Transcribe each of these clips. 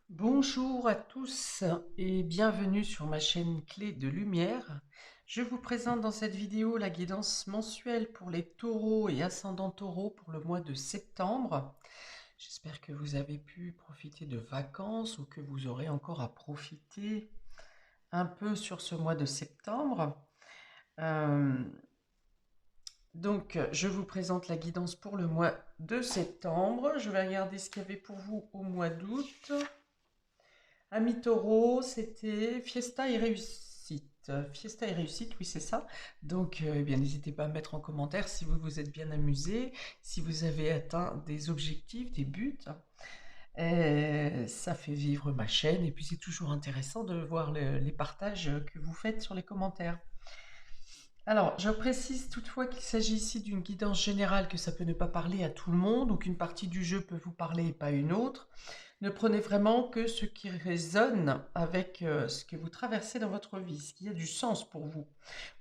Bonjour à tous et bienvenue sur ma chaîne Clé de Lumière. Je vous présente dans cette vidéo la guidance mensuelle pour les taureaux et ascendants taureaux pour le mois de septembre. J'espère que vous avez pu profiter de vacances ou que vous aurez encore à profiter un peu sur ce mois de septembre. Euh, je vous présente la guidance pour le mois de septembre. Je vais regarder ce qu'il y avait pour vous au mois d'août. Ami Taureau, c'était Fiesta et réussite. Fiesta et réussite, oui, c'est ça. Eh bien, n'hésitez pas à mettre en commentaire si vous vous êtes bien amusé, si vous avez atteint des objectifs, des buts. Ça fait vivre ma chaîne et puis c'est toujours intéressant de voir les partages que vous faites sur les commentaires. Alors, je précise toutefois qu'il s'agit ici d'une guidance générale, que ça peut ne pas parler à tout le monde ou qu'une partie du jeu peut vous parler et pas une autre. Ne prenez vraiment que ce qui résonne avec ce que vous traversez dans votre vie, ce qui a du sens pour vous.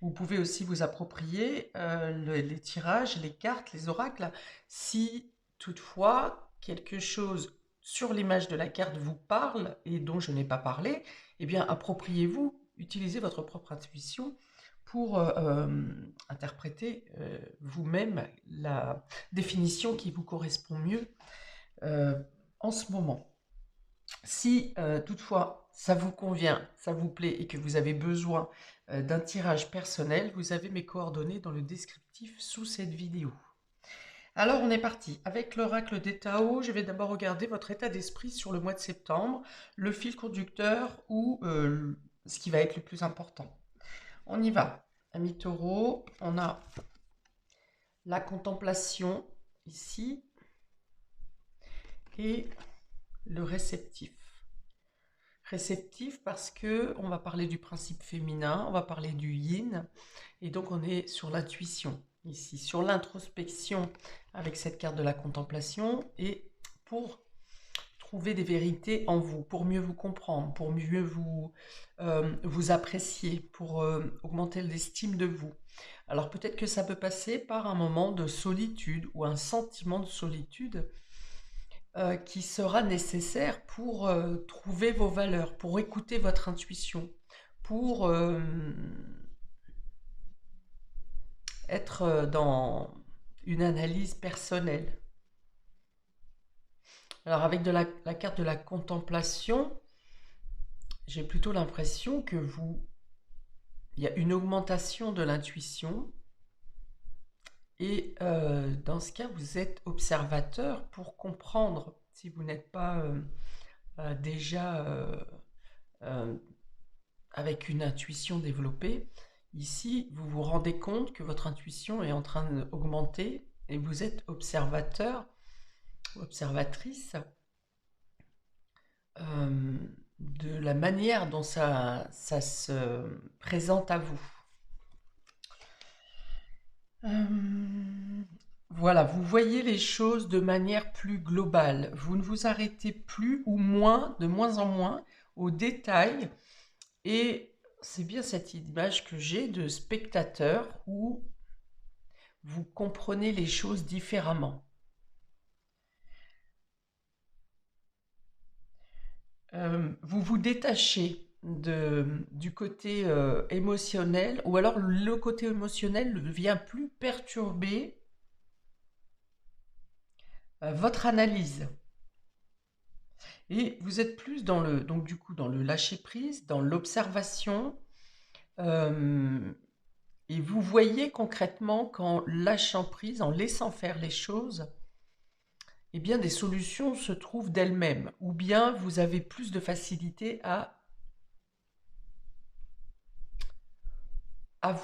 Vous pouvez aussi vous approprier les tirages, les cartes, les oracles, si toutefois quelque chose sur l'image de la carte vous parle et dont je n'ai pas parlé, eh bien appropriez-vous, utilisez votre propre intuition pour interpréter vous-même la définition qui vous correspond mieux euh, en ce moment. Si toutefois ça vous convient, ça vous plaît et que vous avez besoin d'un tirage personnel, vous avez mes coordonnées dans le descriptif sous cette vidéo. Alors on est parti. Avec l'oracle des Tao, je vais d'abord regarder votre état d'esprit sur le mois de septembre, le fil conducteur ou ce qui va être le plus important. On y va. Ami Taureau, on a la contemplation ici et le réceptif. Réceptif parce que on va parler du principe féminin, on va parler du yin, et donc on est sur l'intuition ici, sur l'introspection avec cette carte de la contemplation, et pour trouver des vérités en vous, pour mieux vous comprendre, pour mieux vous apprécier, pour augmenter l'estime de vous. Alors peut-être que ça peut passer par un moment de solitude ou un sentiment de solitude qui sera nécessaire pour trouver vos valeurs, pour écouter votre intuition, pour être dans une analyse personnelle. Alors avec la carte de la contemplation, j'ai plutôt l'impression que il y a une augmentation de l'intuition et dans ce cas, vous êtes observateur pour comprendre si vous n'êtes pas déjà euh, avec une intuition développée. Ici, vous vous rendez compte que votre intuition est en train d'augmenter et vous êtes observateur ou observatrice euh, de la manière dont ça se présente à vous. Voilà, vous voyez les choses de manière plus globale. Vous ne vous arrêtez plus ou moins, de moins en moins, aux détails. Et c'est bien cette image que j'ai de spectateur où vous comprenez les choses différemment. Vous vous détachez du côté émotionnel, ou alors le côté émotionnel ne vient plus perturber votre analyse. Et vous êtes plus donc du coup, dans le lâcher prise, dans l'observation, euh, et vous voyez concrètement qu'en lâchant prise, en laissant faire les choses, eh bien des solutions se trouvent d'elles-mêmes, ou bien vous avez plus de facilité à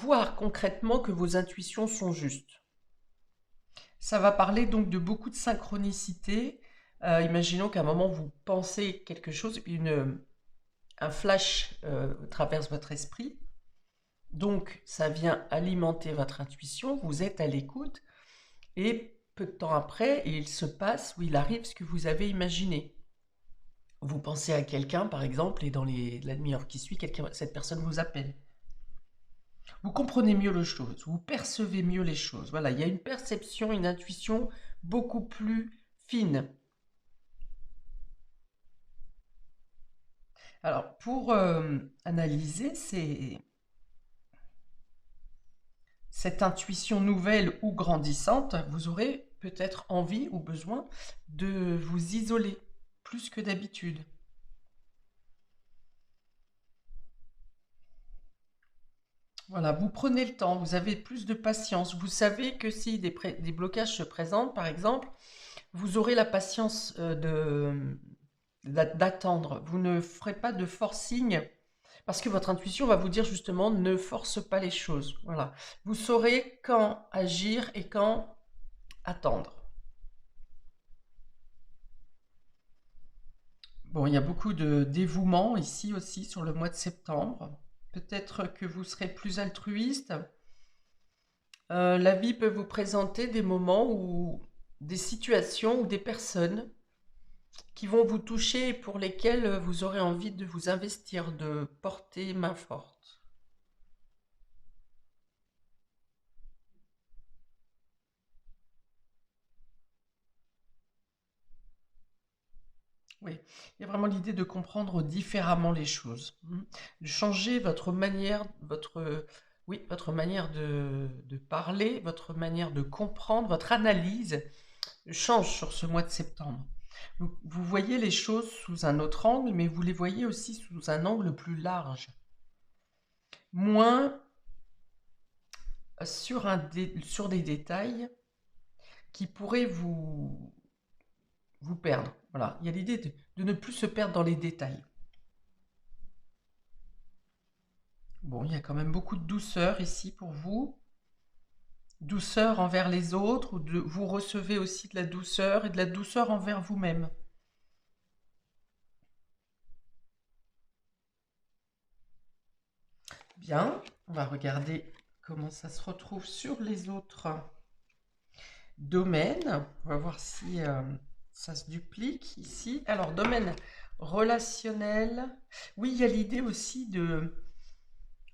voir concrètement que vos intuitions sont justes. Ça va parler donc de beaucoup de synchronicité. Imaginons qu'à un moment vous pensez quelque chose, un flash traverse votre esprit. Donc ça vient alimenter votre intuition, vous êtes à l'écoute et peu de temps après, il se passe ou il arrive ce que vous avez imaginé. Vous pensez à quelqu'un par exemple et dans la demi-heure qui suit, cette personne vous appelle. Vous comprenez mieux les choses, vous percevez mieux les choses. Voilà, il y a une perception, une intuition beaucoup plus fine. Alors, pour analyser cette intuition nouvelle ou grandissante, vous aurez peut-être envie ou besoin de vous isoler plus que d'habitude. Voilà, vous prenez le temps, vous avez plus de patience. Vous savez que si des blocages se présentent, par exemple, vous aurez la patience d'attendre. Vous ne ferez pas de forcing parce que votre intuition va vous dire justement ne force pas les choses. Voilà. Vous saurez quand agir et quand attendre. Bon, il y a beaucoup de dévouement ici aussi sur le mois de septembre. Peut-être que vous serez plus altruiste. La vie peut vous présenter des moments où des situations ou des personnes qui vont vous toucher et pour lesquelles vous aurez envie de vous investir, de porter main forte. Oui, il y a vraiment l'idée de comprendre différemment les choses, de changer votre manière, oui, votre manière de parler, votre manière de comprendre, votre analyse change sur ce mois de septembre. Vous voyez les choses sous un autre angle, mais vous les voyez aussi sous un angle plus large, moins sur des détails qui pourraient vous perdre. Voilà, il y a l'idée de ne plus se perdre dans les détails. Bon, il y a quand même beaucoup de douceur ici pour vous. Douceur envers les autres, ou vous recevez aussi de la douceur et de la douceur envers vous-même. Bien, on va regarder comment ça se retrouve sur les autres domaines. On va voir si ça se duplique ici. Alors, domaine relationnel. Oui, il y a l'idée aussi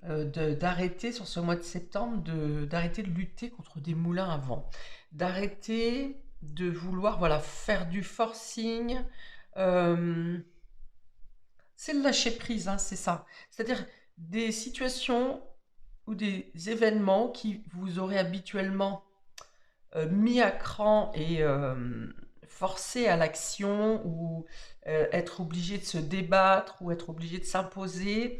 d'arrêter sur ce mois de septembre, d'arrêter de lutter contre des moulins à vent, d'arrêter de vouloir voilà, faire du forcing. euh, c'est le lâcher prise, hein, c'est ça. C'est-à-dire des situations ou des événements qui vous auraient habituellement mis à cran et forcé à l'action ou être obligé de se débattre ou être obligé de s'imposer.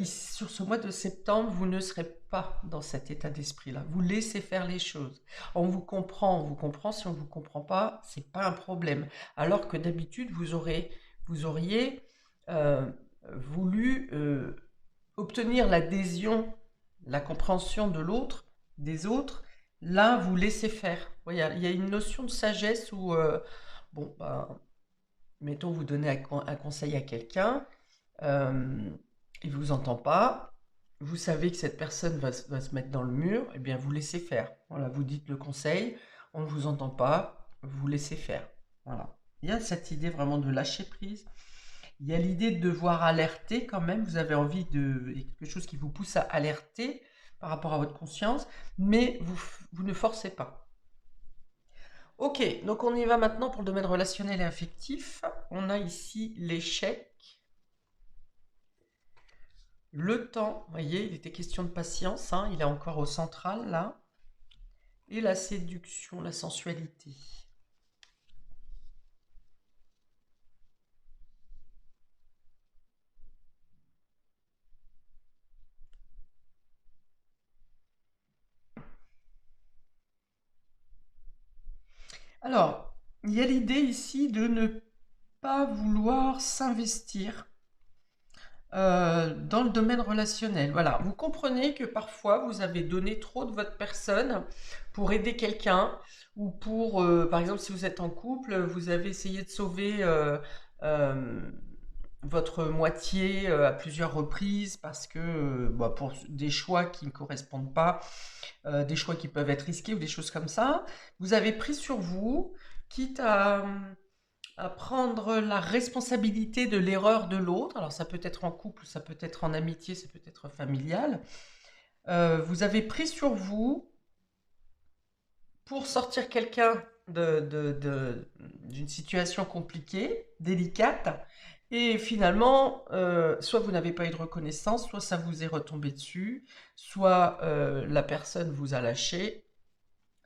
Sur ce mois de septembre, vous ne serez pas dans cet état d'esprit-là. Vous laissez faire les choses. On vous comprend, on vous comprend. Si on ne vous comprend pas, c'est pas un problème. Alors que d'habitude, vous auriez euh, voulu obtenir l'adhésion, la compréhension de l'autre, des autres. Là, vous laissez faire. Il y a une notion de sagesse où, bon, ben, mettons, vous donnez un conseil à quelqu'un. Euh, il ne vous entend pas, vous savez que cette personne va se mettre dans le mur, eh bien vous laissez faire. Voilà, vous dites le conseil, on ne vous entend pas, vous laissez faire. Voilà. Il y a cette idée vraiment de lâcher prise. Il y a l'idée de devoir alerter quand même. Vous avez envie de quelque chose qui vous pousse à alerter par rapport à votre conscience, mais vous ne forcez pas. Ok, donc on y va maintenant pour le domaine relationnel et affectif. On a ici l'échec. Le temps, vous voyez, il était question de patience, hein, il est encore au central là. Et la séduction, la sensualité. Alors, il y a l'idée ici de ne pas vouloir s'investir dans le domaine relationnel. Voilà, vous comprenez que parfois vous avez donné trop de votre personne pour aider quelqu'un ou pour, par exemple, si vous êtes en couple, vous avez essayé de sauver euh, votre moitié à plusieurs reprises parce que bah, pour des choix qui ne correspondent pas, des choix qui peuvent être risqués ou des choses comme ça, vous avez pris sur vous, quitte à prendre la responsabilité de l'erreur de l'autre. Alors ça peut être en couple, ça peut être en amitié, ça peut être familial. Vous avez pris sur vous pour sortir quelqu'un d'une situation compliquée, délicate, Et finalement, soit vous n'avez pas eu de reconnaissance, soit ça vous est retombé dessus, soit la personne vous a lâché.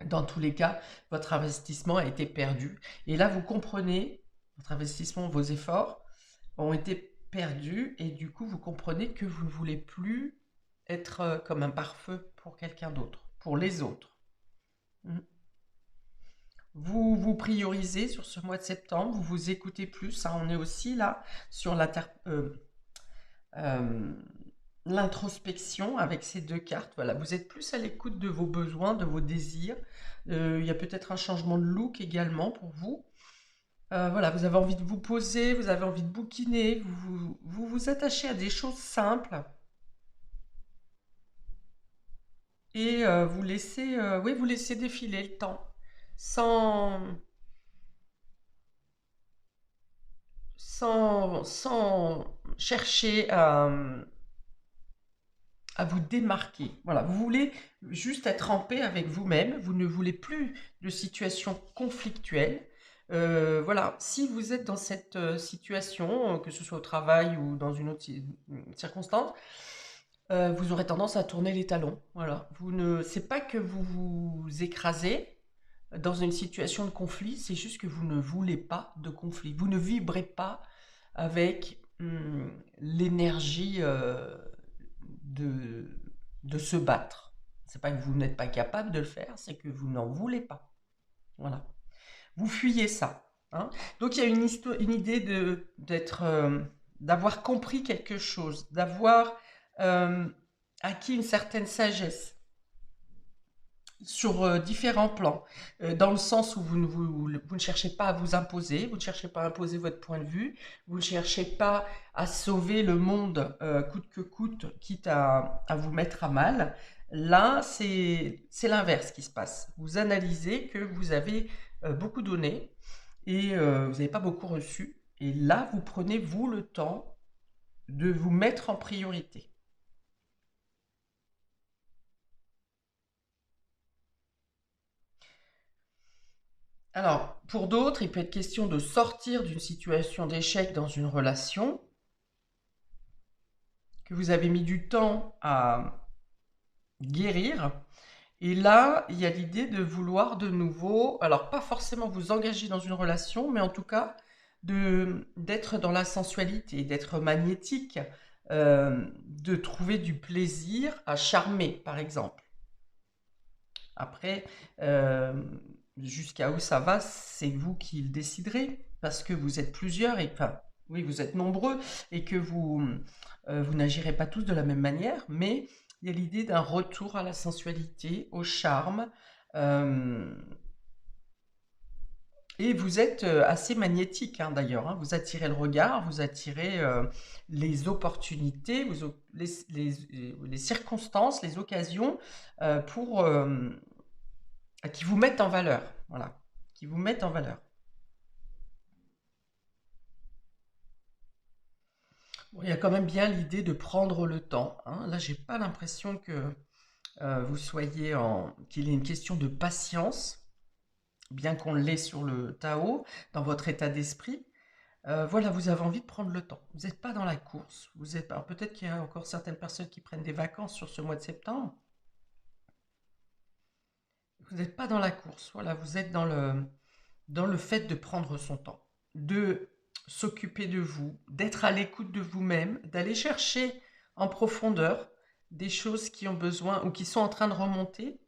Dans tous les cas, votre investissement a été perdu. Et là, vous comprenez, votre investissement, vos efforts ont été perdus, et du coup, vous comprenez que vous ne voulez plus être comme un pare-feu pour quelqu'un d'autre, pour les autres. Mm. Vous vous priorisez sur ce mois de septembre, vous vous écoutez plus, hein, on est aussi là sur euh, l'introspection avec ces deux cartes. Voilà, vous êtes plus à l'écoute de vos besoins, de vos désirs. Il y a peut-être un changement de look également pour vous. Voilà, vous avez envie de vous poser, vous avez envie de bouquiner, vous attachez à des choses simples et vous laissez, oui, vous laissez défiler le temps sans, sans chercher à vous démarquer. Voilà, vous voulez juste être en paix avec vous-même, vous ne voulez plus de situations conflictuelles. Voilà, si vous êtes dans cette situation, que ce soit au travail ou dans une autre circonstance, vous aurez tendance à tourner les talons. Voilà, c'est pas que vous vous écrasez dans une situation de conflit, c'est juste que vous ne voulez pas de conflit. Vous ne vibrez pas avec l'énergie de, de se battre. C'est pas que vous n'êtes pas capable de le faire, c'est que vous n'en voulez pas. Voilà. Vous fuyez ça. Hein. Donc il y a une idée d'avoir compris quelque chose, d'avoir acquis une certaine sagesse sur différents plans, dans le sens où vous ne cherchez pas à vous imposer, vous ne cherchez pas à imposer votre point de vue, vous ne cherchez pas à sauver le monde coûte que coûte, quitte à vous mettre à mal. Là, c'est l'inverse qui se passe. Vous analysez que vous avez beaucoup donné et vous n'avez pas beaucoup reçu. Et là, vous prenez, vous, le temps de vous mettre en priorité. Alors, pour d'autres, il peut être question de sortir d'une situation d'échec dans une relation que vous avez mis du temps à guérir. Et là, il y a l'idée de vouloir de nouveau, alors pas forcément vous engager dans une relation, mais en tout cas d'être dans la sensualité, d'être magnétique, de trouver du plaisir à charmer, par exemple. Après, jusqu'à où ça va, c'est vous qui le déciderez, parce que vous êtes plusieurs, et enfin, oui, vous êtes nombreux, et que vous n'agirez pas tous de la même manière, mais il y a l'idée d'un retour à la sensualité, au charme, euh, et vous êtes assez magnétique, hein, d'ailleurs, hein. Vous attirez le regard, vous attirez les opportunités, les circonstances, les occasions pour qui vous mettent en valeur, voilà, qui vous mettent en valeur. Bon, il y a quand même bien l'idée de prendre le temps. Hein. Là, j'ai pas l'impression que vous soyez qu'il y ait une question de patience, bien qu'on l'ait sur le Tao, dans votre état d'esprit. Voilà, vous avez envie de prendre le temps. Vous n'êtes pas dans la course. Alors peut-être qu'il y a encore certaines personnes qui prennent des vacances sur ce mois de septembre. Vous n'êtes pas dans la course. Voilà, vous êtes dans le fait de prendre son temps, de s'occuper de vous, d'être à l'écoute de vous-même, d'aller chercher en profondeur des choses qui ont besoin ou qui sont en train de remonter.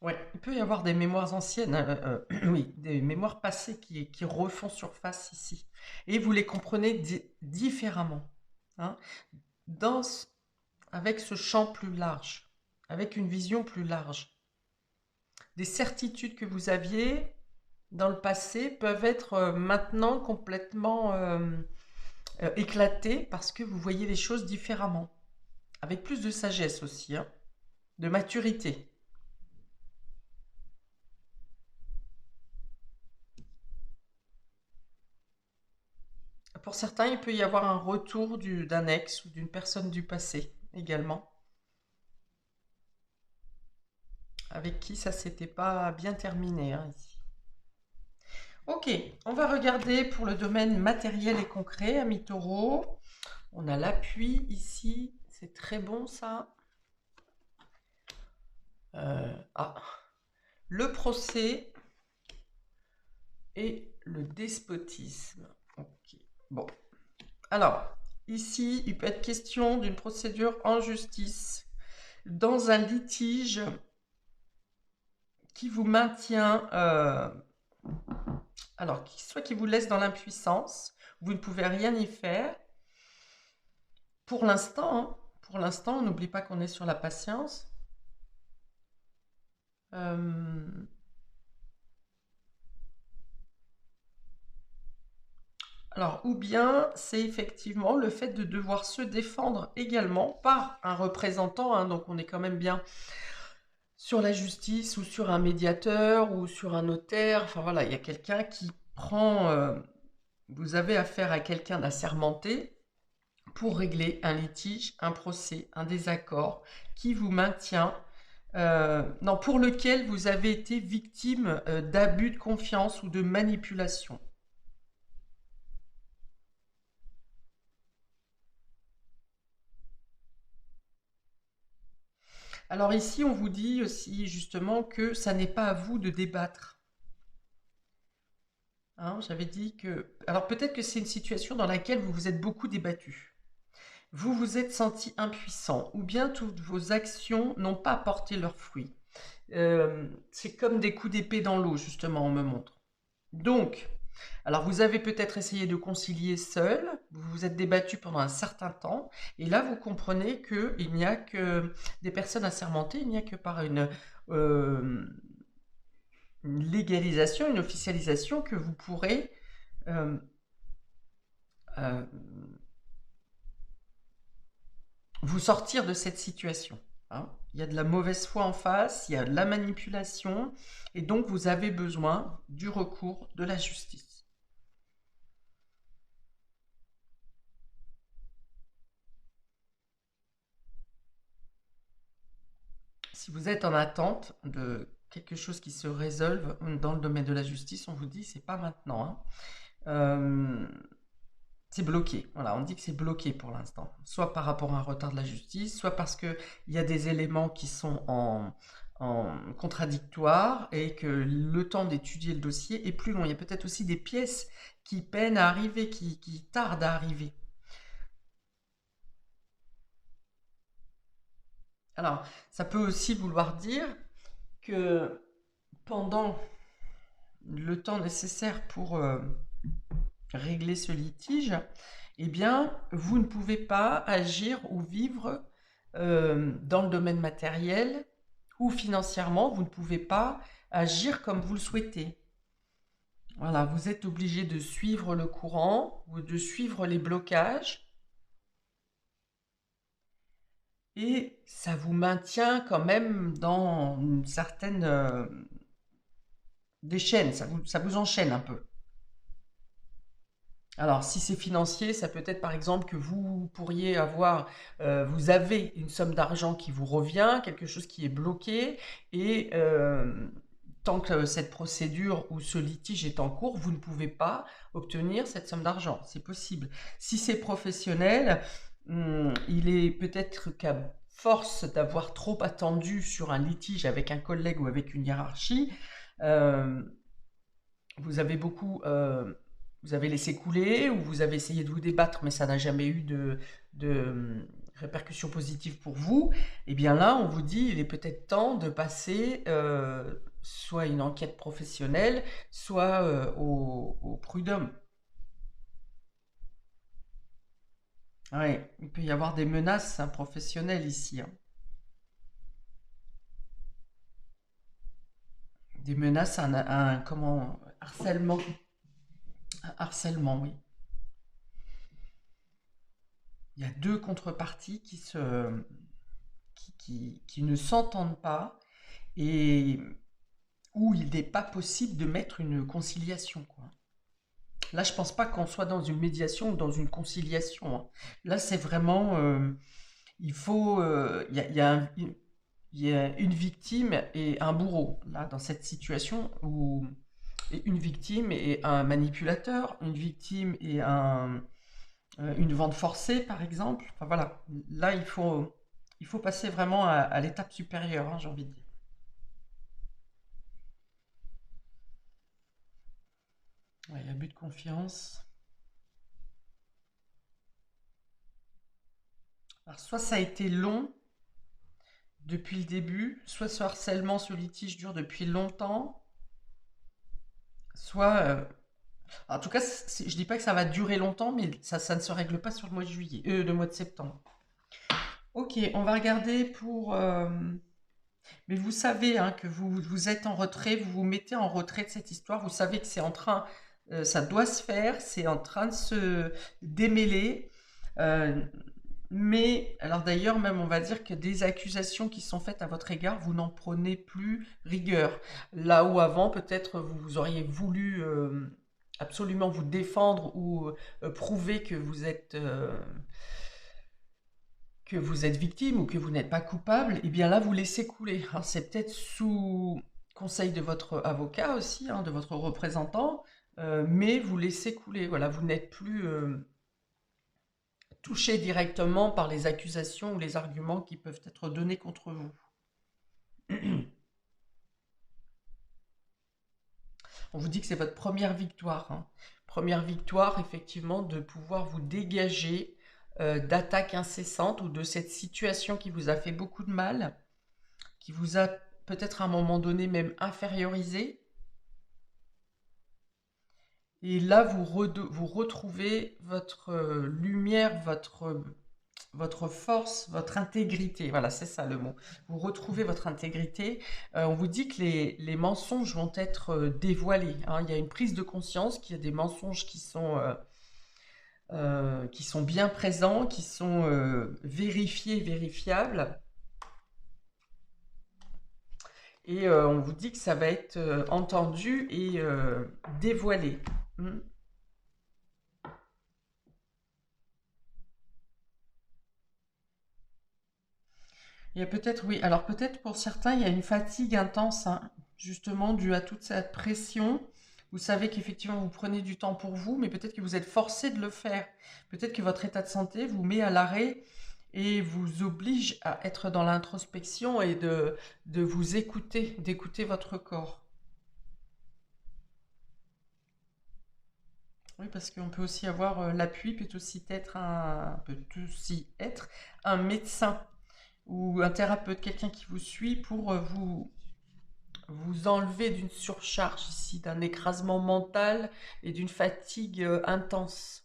Ouais, il peut y avoir des mémoires anciennes, oui, des mémoires passées qui refont surface ici. Et vous les comprenez différemment, hein, dans, avec ce champ plus large, avec une vision plus large. Des certitudes que vous aviez dans le passé peuvent être maintenant complètement éclatées parce que vous voyez les choses différemment, avec plus de sagesse aussi, hein, de maturité. Pour certains, il peut y avoir un retour d'un ex ou d'une personne du passé également, avec qui ça s'était pas bien terminé, hein, ici. Ok, on va regarder pour le domaine matériel et concret, ami Taureau. On a l'appui ici, c'est très bon ça. Ah, le procès et le despotisme. Ok, bon. Alors, ici, il peut être question d'une procédure en justice dans un litige qui vous maintient, alors, soit qui vous laisse dans l'impuissance, vous ne pouvez rien y faire. Pour l'instant, hein, pour l'instant, on n'oublie pas qu'on est sur la patience. Alors, ou bien c'est effectivement le fait de devoir se défendre également par un représentant, hein, donc on est quand même bien sur la justice ou sur un médiateur ou sur un notaire. Enfin voilà, il y a quelqu'un qui prend. Vous avez affaire à quelqu'un d'assermenté pour régler un litige, un procès, un désaccord qui vous maintient. Non, pour lequel vous avez été victime d'abus de confiance ou de manipulation. Alors ici, on vous dit aussi justement que ça n'est pas à vous de débattre. Hein, j'avais dit que... Alors peut-être que c'est une situation dans laquelle vous vous êtes beaucoup débattu. Vous vous êtes senti impuissant, ou bien toutes vos actions n'ont pas porté leurs fruits. C'est comme des coups d'épée dans l'eau, justement, on me montre. Donc, alors vous avez peut-être essayé de concilier seul, vous vous êtes débattu pendant un certain temps, et là vous comprenez qu'il n'y a que des personnes assermentées, il n'y a que par euh, une légalisation, une officialisation que vous pourrez euh, euh, vous sortir de cette situation. Hein. Il y a de la mauvaise foi en face, il y a de la manipulation, et donc vous avez besoin du recours de la justice. Si vous êtes en attente de quelque chose qui se résolve dans le domaine de la justice, on vous dit c'est pas maintenant. Hein. Euh, c'est bloqué. Voilà, on dit que c'est bloqué pour l'instant. Soit par rapport à un retard de la justice, soit parce qu'il y a des éléments qui sont en contradictoire et que le temps d'étudier le dossier est plus long. Il y a peut-être aussi des pièces qui peinent à arriver, qui tardent à arriver. Alors, ça peut aussi vouloir dire que pendant le temps nécessaire pour régler ce litige, eh bien, vous ne pouvez pas agir ou vivre dans le domaine matériel ou financièrement, vous ne pouvez pas agir comme vous le souhaitez. Voilà, vous êtes obligé de suivre le courant ou de suivre les blocages et ça vous maintient quand même dans une certaine des chaînes, ça vous enchaîne un peu. Alors, si c'est financier, ça peut être par exemple que vous pourriez avoir, vous avez une somme d'argent qui vous revient, quelque chose qui est bloqué, et tant que cette procédure ou ce litige est en cours, vous ne pouvez pas obtenir cette somme d'argent. C'est possible. Si c'est professionnel, il est peut-être qu'à force d'avoir trop attendu sur un litige avec un collègue ou avec une hiérarchie, euh, vous avez beaucoup, vous avez laissé couler ou vous avez essayé de vous débattre, mais ça n'a jamais eu de répercussions positives pour vous. Et bien là, on vous dit, il est peut-être temps de passer soit une enquête professionnelle, soit au prud'homme. Ouais, il peut y avoir des menaces hein, professionnelles ici. Hein. Des menaces, comment, harcèlement. Un harcèlement, oui. Il y a deux contreparties qui ne s'entendent pas et où il n'est pas possible de mettre une conciliation, quoi. Là, je pense pas qu'on soit dans une médiation ou dans une conciliation. Hein. Là, c'est vraiment, il faut, il y a une victime et un bourreau là dans cette situation où une victime et un manipulateur, une victime et une vente forcée, par exemple. Enfin voilà, là, il faut passer vraiment à l'étape supérieure, hein, j'ai envie de dire. Ouais, il y a abus de confiance. Alors, soit ça a été long depuis le début, soit ce harcèlement, ce litige dure depuis longtemps, soit... en tout cas, je dis pas que ça va durer longtemps, mais ça ne se règle pas sur le mois de juillet, le mois de septembre. Ok, on va regarder pour... mais vous savez hein, que vous êtes en retrait, vous vous mettez en retrait de cette histoire, vous savez que c'est en train, ça doit se faire, c'est en train de se démêler. Euh, mais, alors d'ailleurs, même on va dire que des accusations qui sont faites à votre égard, vous n'en prenez plus rigueur. Là où avant, peut-être vous auriez voulu absolument vous défendre ou prouver que vous êtes victime ou que vous n'êtes pas coupable, et bien là, vous laissez couler. Alors, c'est peut-être sous conseil de votre avocat aussi, hein, de votre représentant, mais vous laissez couler. Voilà, vous n'êtes plus touché directement par les accusations ou les arguments qui peuvent être donnés contre vous. On vous dit que c'est votre première victoire, hein. Première victoire, effectivement, de pouvoir vous dégager d'attaques incessantes ou de cette situation qui vous a fait beaucoup de mal, qui vous a peut-être à un moment donné même infériorisé. Et là, vous retrouvez votre lumière, votre force, votre intégrité. Voilà, c'est ça le mot. Vous retrouvez votre intégrité. On vous dit que les mensonges vont être dévoilés, hein. Il y a une prise de conscience qu'il y a des mensonges qui sont bien présents, qui sont vérifiés, vérifiables. Et on vous dit que ça va être entendu et dévoilé. Hmm. Il y a peut-être, oui, alors peut-être pour certains, il y a une fatigue intense, hein, justement due à toute cette pression. Vous savez qu'effectivement, vous prenez du temps pour vous, mais peut-être que vous êtes forcé de le faire. Peut-être que votre état de santé vous met à l'arrêt et vous oblige à être dans l'introspection et de vous écouter, d'écouter votre corps. Oui, parce qu'on peut aussi avoir l'appui, peut aussi être un médecin ou un thérapeute, quelqu'un qui vous suit pour vous enlever d'une surcharge ici, d'un écrasement mental et d'une fatigue intense.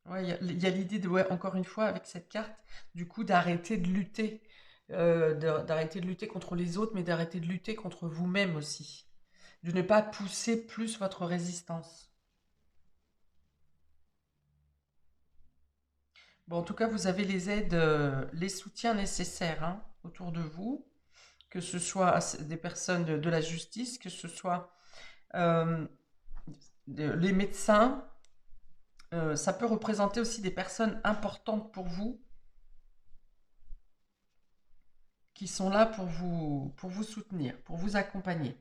Ouais, il y a l'idée de, ouais, encore une fois, avec cette carte, du coup, d'arrêter de lutter, d'arrêter de lutter contre les autres, mais d'arrêter de lutter contre vous-même aussi. De ne pas pousser plus votre résistance. Bon, en tout cas, vous avez les aides, les soutiens nécessaires hein, autour de vous, que ce soit des personnes de la justice, que ce soit euh, les médecins. Ça peut représenter aussi des personnes importantes pour vous, qui sont là pour vous soutenir, pour vous accompagner.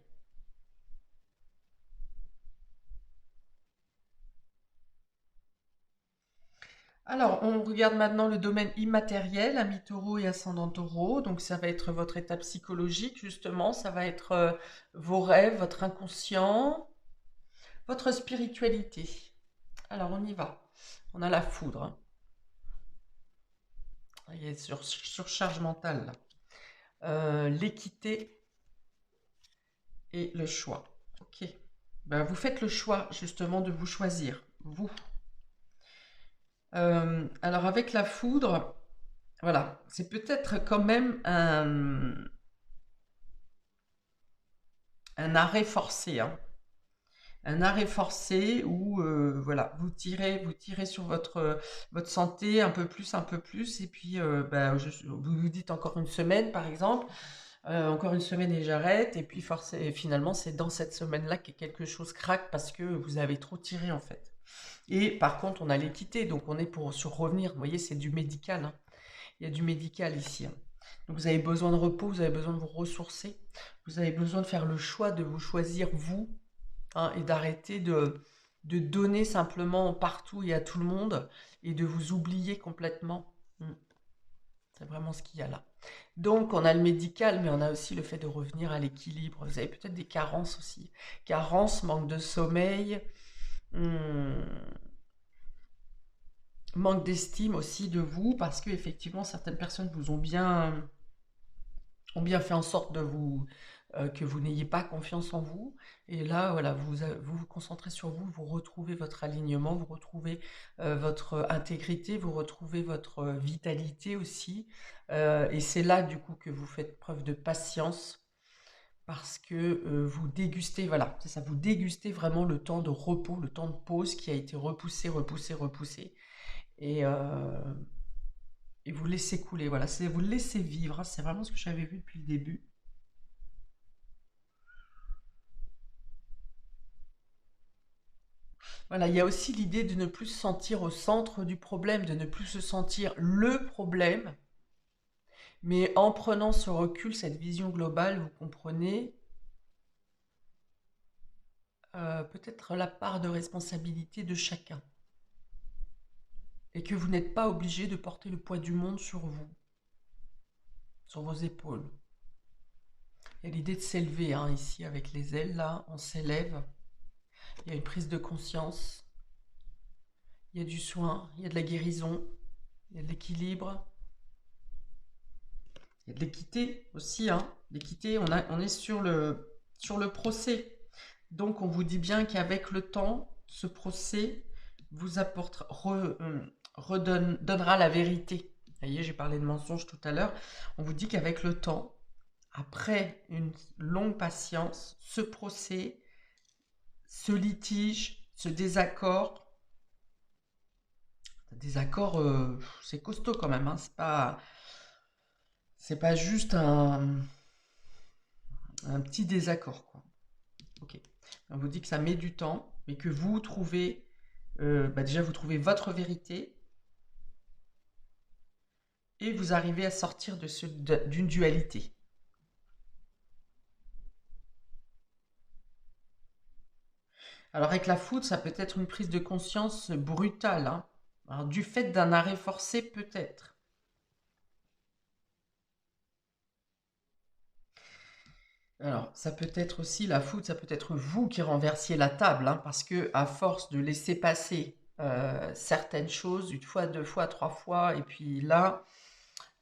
Alors, on regarde maintenant le domaine immatériel, ami taureau et ascendant taureau. Donc, ça va être votre état psychologique, justement. Ça va être vos rêves, votre inconscient, votre spiritualité. Alors, on y va. On a la foudre, hein. Il y a une surcharge mentale, là. L'équité et le choix. Ok. Ben, vous faites le choix, justement, de vous choisir. Vous. Alors, avec la foudre, voilà, c'est peut-être quand même un arrêt forcé, hein. Un arrêt forcé où voilà, vous tirez sur votre santé un peu plus, et puis bah, vous vous dites encore une semaine par exemple, encore une semaine et j'arrête, et puis et finalement c'est dans cette semaine-là que quelque chose craque parce que vous avez trop tiré en fait. Et par contre on a l'équité, donc on est pour sur revenir, vous voyez c'est du médical, hein. Il y a du médical ici, hein. Donc vous avez besoin de repos, vous avez besoin de vous ressourcer, vous avez besoin de faire le choix de vous choisir vous, hein, et d'arrêter de donner simplement partout et à tout le monde et de vous oublier complètement. C'est vraiment ce qu'il y a là. Donc on a le médical, mais on a aussi le fait de revenir à l'équilibre. Vous avez peut-être des carences aussi. Carences, manque de sommeil, hum, manque d'estime aussi de vous, parce que effectivement certaines personnes vous ont bien fait en sorte de vous que vous n'ayez pas confiance en vous. Et là, voilà, vous vous concentrez sur vous, vous retrouvez votre alignement, vous retrouvez votre intégrité, vous retrouvez votre vitalité aussi. Et c'est là, du coup, que vous faites preuve de patience parce que vous dégustez, voilà, c'est ça, vous dégustez vraiment le temps de repos, le temps de pause qui a été repoussé, repoussé, repoussé. Et, euh, et vous laissez couler, voilà, vous laissez vivre, hein, c'est vraiment ce que j'avais vu depuis le début. Voilà, il y a aussi l'idée de ne plus se sentir au centre du problème, de ne plus se sentir le problème, mais en prenant ce recul, cette vision globale, vous comprenez peut-être la part de responsabilité de chacun, et que vous n'êtes pas obligé de porter le poids du monde sur vous, sur vos épaules. Il y a l'idée de s'élever, hein, ici avec les ailes, là, on s'élève, il y a une prise de conscience, il y a du soin, il y a de la guérison, il y a de l'équilibre, il y a de l'équité aussi, hein. L'équité, on est sur le procès. Donc on vous dit bien qu'avec le temps, ce procès vous apportera, donnera la vérité. Vous voyez, j'ai parlé de mensonge tout à l'heure. On vous dit qu'avec le temps, après une longue patience, ce procès, ce litige, ce désaccord, c'est costaud quand même, hein. C'est pas juste un petit désaccord, quoi. Ok. On vous dit que ça met du temps, mais que vous trouvez, déjà vous trouvez votre vérité et vous arrivez à sortir d'une dualité. Alors avec la foudre, ça peut être une prise de conscience brutale, hein. Alors, du fait d'un arrêt forcé peut-être. Alors, ça peut être aussi la foudre, ça peut être vous qui renversiez la table, hein, parce que à force de laisser passer certaines choses, une fois, deux fois, trois fois, et puis là,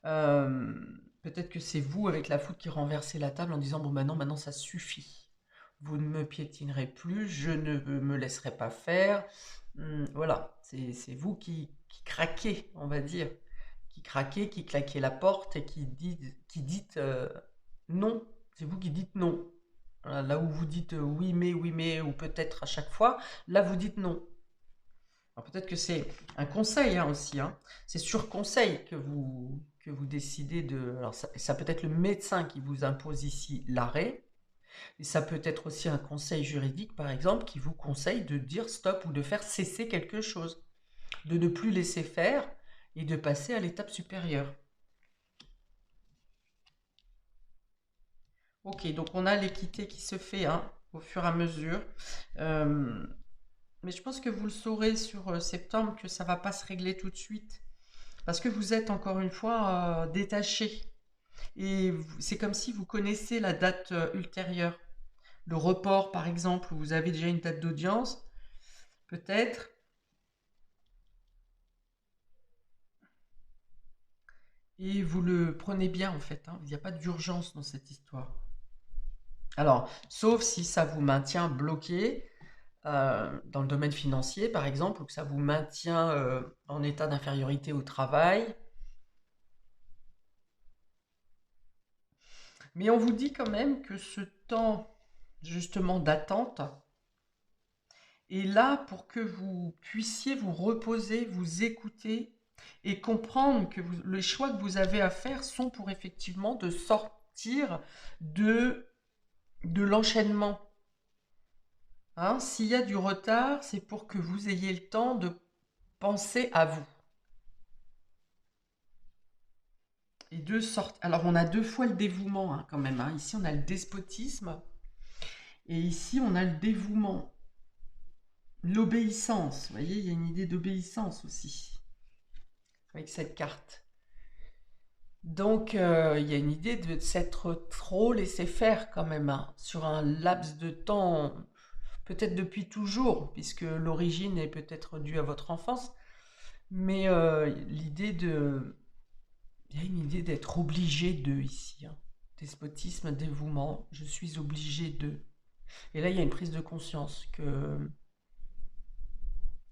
euh, peut-être que c'est vous avec la foudre qui renversez la table en disant bon maintenant ça suffit. Vous ne me piétinerez plus, je ne me laisserai pas faire. Voilà, c'est vous qui craquez, on va dire, qui craquez, qui claquez la porte et qui dites non. C'est vous qui dites non. Voilà, là où vous dites oui mais ou peut-être à chaque fois, là vous dites non. Alors peut-être que c'est un conseil, hein, aussi, hein. C'est sur conseil que vous décidez de. Alors ça peut être le médecin qui vous impose ici l'arrêt, et ça peut être aussi un conseil juridique, par exemple, qui vous conseille de dire stop ou de faire cesser quelque chose, de ne plus laisser faire et de passer à l'étape supérieure. Ok, donc on a l'équité qui se fait, hein, au fur et à mesure. Euh, mais je pense que vous le saurez sur septembre que ça ne va pas se régler tout de suite. Parce que vous êtes encore une fois détaché. Et c'est comme si vous connaissez la date ultérieure. Le report, par exemple, où vous avez déjà une date d'audience, peut-être. Et vous le prenez bien, en fait, hein. Il n'y a pas d'urgence dans cette histoire. Alors, sauf si ça vous maintient bloqué dans le domaine financier, par exemple, ou que ça vous maintient en état d'infériorité au travail. Mais on vous dit quand même que ce temps, justement, d'attente, et là pour que vous puissiez vous reposer, vous écouter et comprendre que les choix que vous avez à faire sont pour effectivement de sortir de, de l'enchaînement. Hein, s'il y a du retard, c'est pour que vous ayez le temps de penser à vous. Et deux sortes. Alors, on a deux fois le dévouement, hein, quand même, hein. Ici, on a le despotisme. Et ici, on a le dévouement. L'obéissance. Vous voyez, il y a une idée d'obéissance aussi. Avec cette carte. Donc, il y a une idée de s'être trop laissé faire quand même, hein, sur un laps de temps, peut-être depuis toujours, puisque l'origine est peut-être due à votre enfance, mais l'idée de... Il y a une idée d'être obligé de ici, hein. Despotisme, dévouement, je suis obligé de... Et là, il y a une prise de conscience que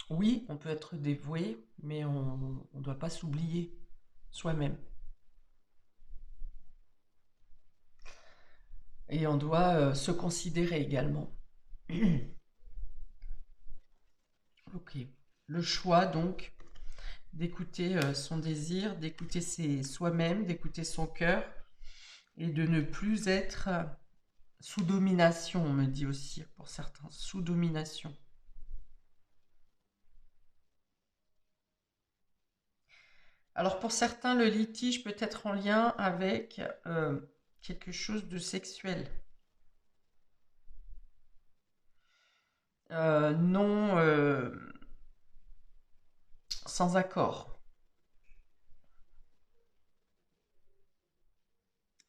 oui, on peut être dévoué, mais on ne doit pas s'oublier soi-même. Et on doit se considérer également. Ok. Le choix, donc, d'écouter son désir, d'écouter soi-même, d'écouter son cœur, et de ne plus être sous domination, on me dit aussi, pour certains, sous domination. Alors pour certains, le litige peut être en lien avec quelque chose de sexuel. Non sans accord.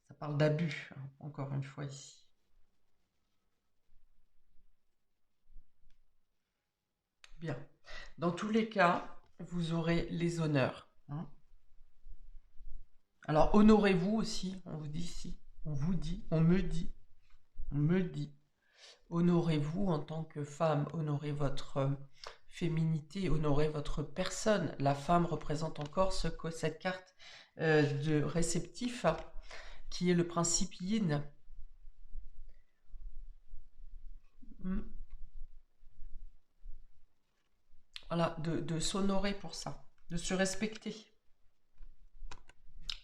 Ça parle d'abus, hein, encore une fois ici. Bien. Dans tous les cas, vous aurez les honneurs, hein. Alors honorez-vous aussi, on vous dit ici. On vous dit, on me dit, on me dit. Honorez-vous en tant que femme, honorez votre féminité, honorez votre personne. La femme représente encore ce que cette carte de réceptif, hein, qui est le principe yin. Voilà, de s'honorer pour ça, de se respecter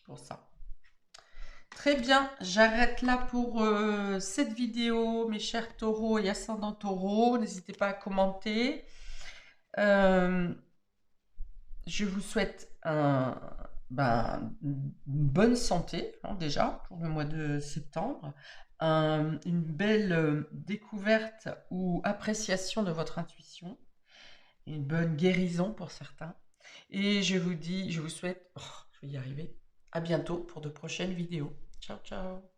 pour ça. Très bien, j'arrête là pour cette vidéo, mes chers taureaux et ascendants taureaux. N'hésitez pas à commenter. Je vous souhaite une bonne santé, hein, déjà, pour le mois de septembre. Une belle découverte ou appréciation de votre intuition. Une bonne guérison pour certains. Et je vous souhaite, je vais y arriver, à bientôt pour de prochaines vidéos. Ciao, ciao.